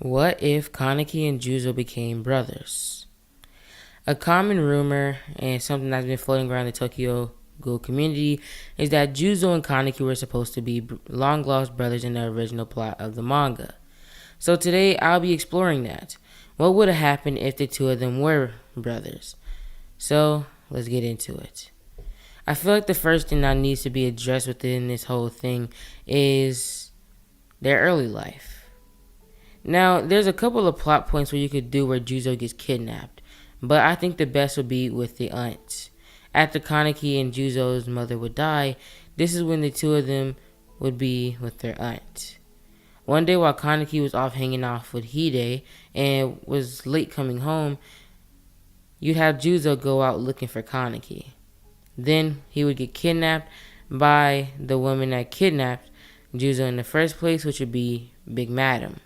What if Kaneki and Juuzo became brothers? A common rumor and something that's been floating around the Tokyo Ghoul community is that Juuzo and Kaneki were supposed to be long lost brothers in the original plot of the manga. So today I'll be exploring that. What would have happened if the two of them were brothers? So let's get into it. I feel like the first thing that needs to be addressed within this whole thing is their early life. Now, there's a couple of plot points where you could do where Juuzo gets kidnapped, but I think the best would be with the aunt. After Kaneki and Juuzo's mother would die, this is when the two of them would be with their aunt. One day while Kaneki was off hanging off with Hide and was late coming home, you'd have Juuzo go out looking for Kaneki. Then he would get kidnapped by the woman that kidnapped Juuzo in the first place, which would be Big Madam.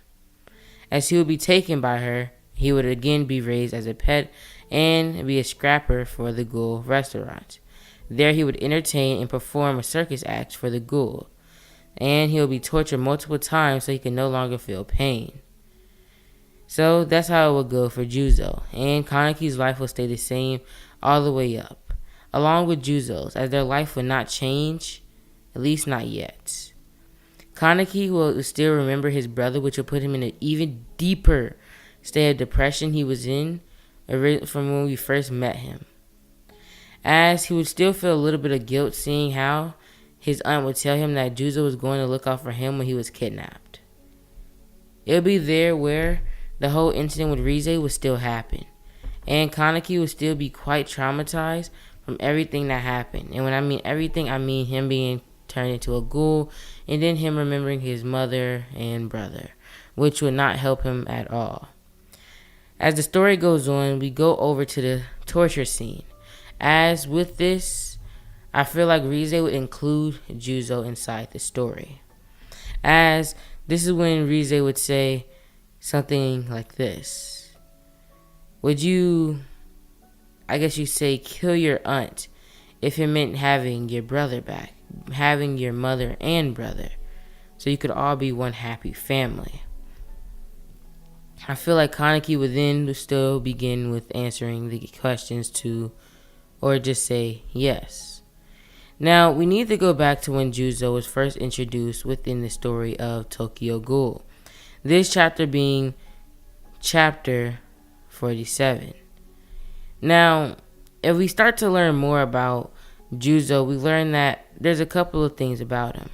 As he would be taken by her, he would again be raised as a pet and be a scrapper for the ghoul restaurant. There he would entertain and perform a circus act for the ghoul, and he would be tortured multiple times so he could no longer feel pain. So that's how it would go for Juuzo, and Kaneki's life will stay the same all the way up, along with Juuzo's, as their life would not change, at least not yet. Kaneki will still remember his brother, which will put him in an even deeper state of depression he was in from when we first met him, as he would still feel a little bit of guilt seeing how his aunt would tell him that Juuzo was going to look out for him when he was kidnapped. It would be there where the whole incident with Rize would still happen, and Kaneki would still be quite traumatized from everything that happened. And when I mean everything, I mean him being turned into a ghoul, and then him remembering his mother and brother, which would not help him at all. As the story goes on, we go over to the torture scene. As with this, I feel like Rize would include Juuzo inside the story, as this is when Rize would say something like this: would you, I guess you say, kill your aunt if it meant having your brother back, having your mother and brother, so you could all be one happy family? I feel like Kaneki would then still begin with answering the questions to, or just say yes. Now, we need to go back to when Juuzo was first introduced within the story of Tokyo Ghoul. This chapter being chapter 47. Now, if we start to learn more about Juuzo, we learn that there's a couple of things about him.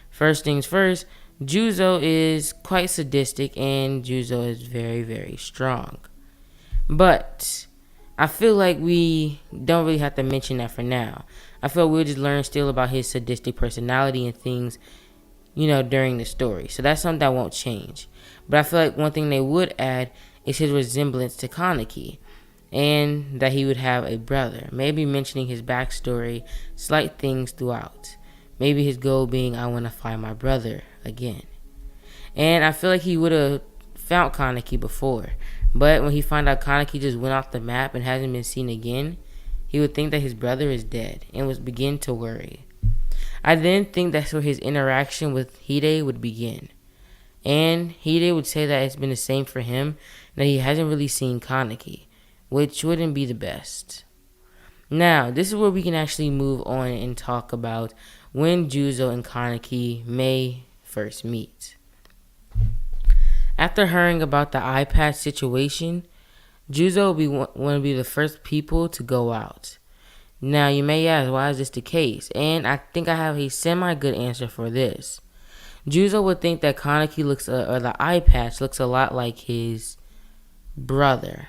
First things first, Juuzo is quite sadistic and Juuzo is very, very strong. But I feel like we don't really have to mention that for now. I feel we'll just learn still about his sadistic personality and things, during the story. So that's something that won't change. But I feel like one thing they would add is his resemblance to Kaneki, and that he would have a brother. Maybe mentioning his backstory, slight things throughout. Maybe his goal being, I want to find my brother again. And I feel like he would have found Kaneki before. But when he found out Kaneki just went off the map and hasn't been seen again, he would think that his brother is dead and would begin to worry. I then think that's where his interaction with Hide would begin. And Hide would say that it's been the same for him, that he hasn't really seen Kaneki, which wouldn't be the best. Now, this is where we can actually move on and talk about when Juuzo and Kaneki may first meet. After hearing about the eye patch situation, Juuzo will want to be the first people to go out. Now, you may ask, why is this the case? And I think I have a semi-good answer for this. Juuzo would think that Kaneki or the eye patch looks a lot like his brother.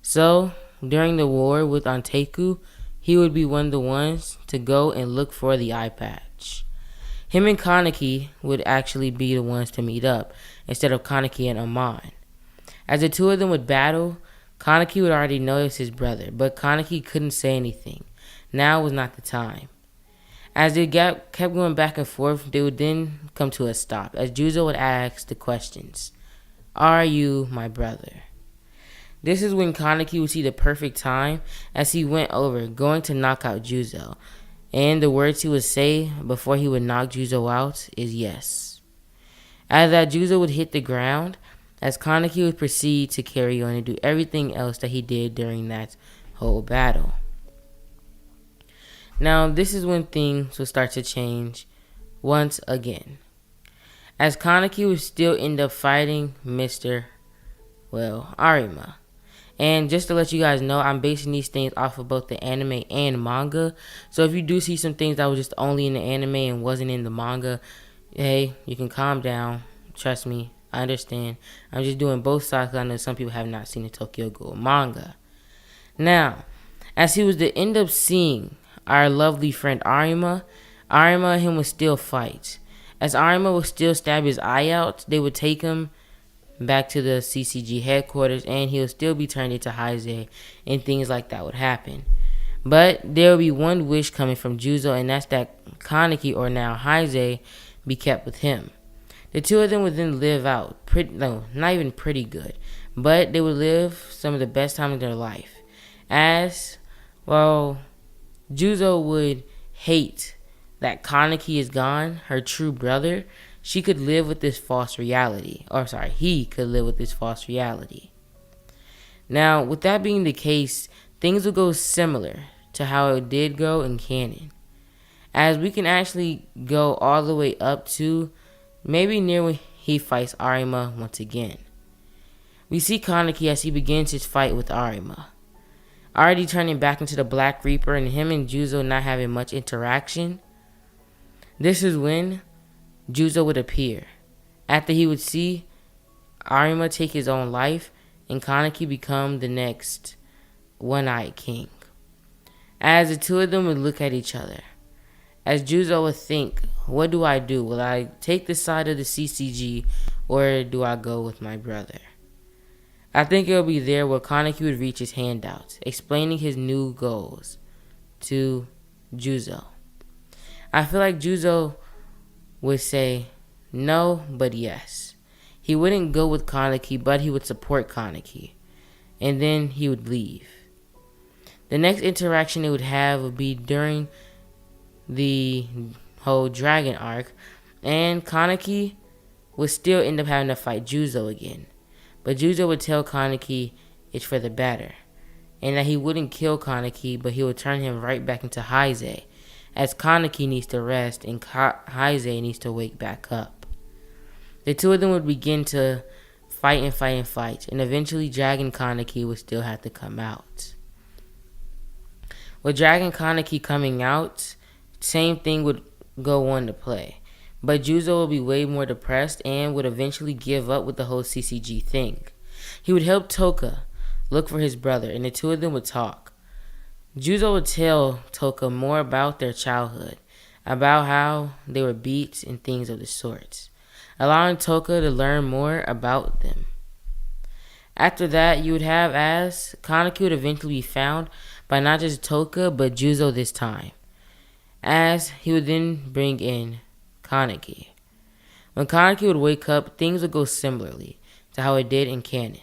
So, during the war with Anteku, he would be one of the ones to go and look for the eye patch. Him and Kaneki would actually be the ones to meet up, instead of Kaneki and Amon. As the two of them would battle, Kaneki would already know it was his brother, but Kaneki couldn't say anything. Now was not the time. As they kept going back and forth, they would then come to a stop, as Juuzo would ask the questions: are you my brother? This is when Kaneki would see the perfect time, as he went over, going to knock out Juuzo. And the words he would say before he would knock Juuzo out is yes. As that Juuzo would hit the ground, as Kaneki would proceed to carry on and do everything else that he did during that whole battle. Now, this is when things will start to change once again, as Kaneki would still end up fighting Arima. And just to let you guys know, I'm basing these things off of both the anime and manga. So if you do see some things that was just only in the anime and wasn't in the manga, hey, you can calm down. Trust me, I understand. I'm just doing both sides because I know some people have not seen the Tokyo Ghoul manga. Now, as he was to end up seeing our lovely friend Arima and him would still fight. As Arima would still stab his eye out, they would take him back to the CCG headquarters and he'll still be turned into Heise and things like that would happen. But there will be one wish coming from Juuzo, and that's that Kaneki, or now Heise, be kept with him. The two of them would then live out, not even pretty good, but they would live some of the best time of their life. As, well, Juuzo would hate that Kaneki is gone, her true brother. She could live with this false reality. He could live with this false reality. Now, with that being the case, things will go similar to how it did go in canon, as we can actually go all the way up to maybe near when he fights Arima once again. We see Kaneki as he begins his fight with Arima, already turning back into the Black Reaper, and him and Juuzo not having much interaction. This is when Juuzo would appear, after he would see Arima take his own life and Kaneki become the next One-Eyed King. As the two of them would look at each other, as Juuzo would think, what do I do? Will I take the side of the CCG, or do I go with my brother? I think it will be there where Kaneki would reach his hand out, explaining his new goals to Juuzo. I feel like Juuzo would say no, but yes. He wouldn't go with Kaneki, but he would support Kaneki. And then he would leave. The next interaction they would have would be during the whole dragon arc, and Kaneki would still end up having to fight Juuzo again. But Juuzo would tell Kaneki it's for the better, and that he wouldn't kill Kaneki, but he would turn him right back into Heise, as Kaneki needs to rest and Heise needs to wake back up. The two of them would begin to fight, and eventually Dragon Kaneki would still have to come out. With Dragon Kaneki coming out, same thing would go on to play. But Juuzo would be way more depressed and would eventually give up with the whole CCG thing. He would help Toka look for his brother, and the two of them would talk. Juuzo would tell Toka more about their childhood, about how they were beat and things of the sort, allowing Toka to learn more about them. After that, you would have as Kaneki would eventually be found by not just Toka, but Juuzo this time, as he would then bring in Kaneki. When Kaneki would wake up, things would go similarly to how it did in canon.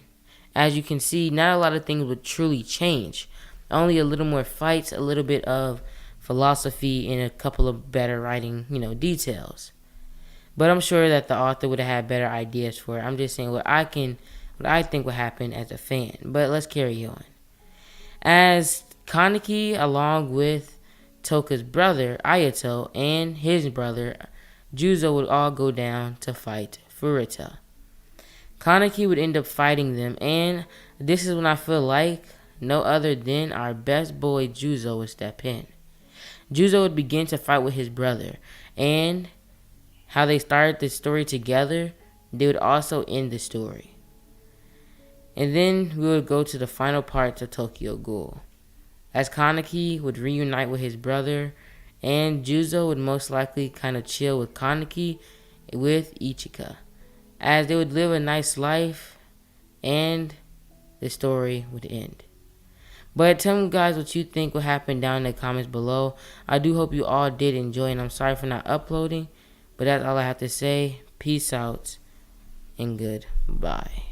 As you can see, not a lot of things would truly change. Only a little more fights, a little bit of philosophy, and a couple of better writing, details. But I'm sure that the author would have had better ideas for it. I'm just saying what I think would happen as a fan. But let's carry on. As Kaneki, along with Toka's brother, Ayato, and his brother, Juuzo, would all go down to fight Furuta. Kaneki would end up fighting them, and this is when I feel like no other than our best boy Juuzo would step in. Juuzo would begin to fight with his brother, and how they started the story together, they would also end the story. And then we would go to the final parts of Tokyo Ghoul, as Kaneki would reunite with his brother, and Juuzo would most likely kind of chill with Kaneki with Ichika, as they would live a nice life, and the story would end. But tell me guys what you think will happen down in the comments below. I do hope you all did enjoy, and I'm sorry for not uploading, but that's all I have to say. Peace out and goodbye.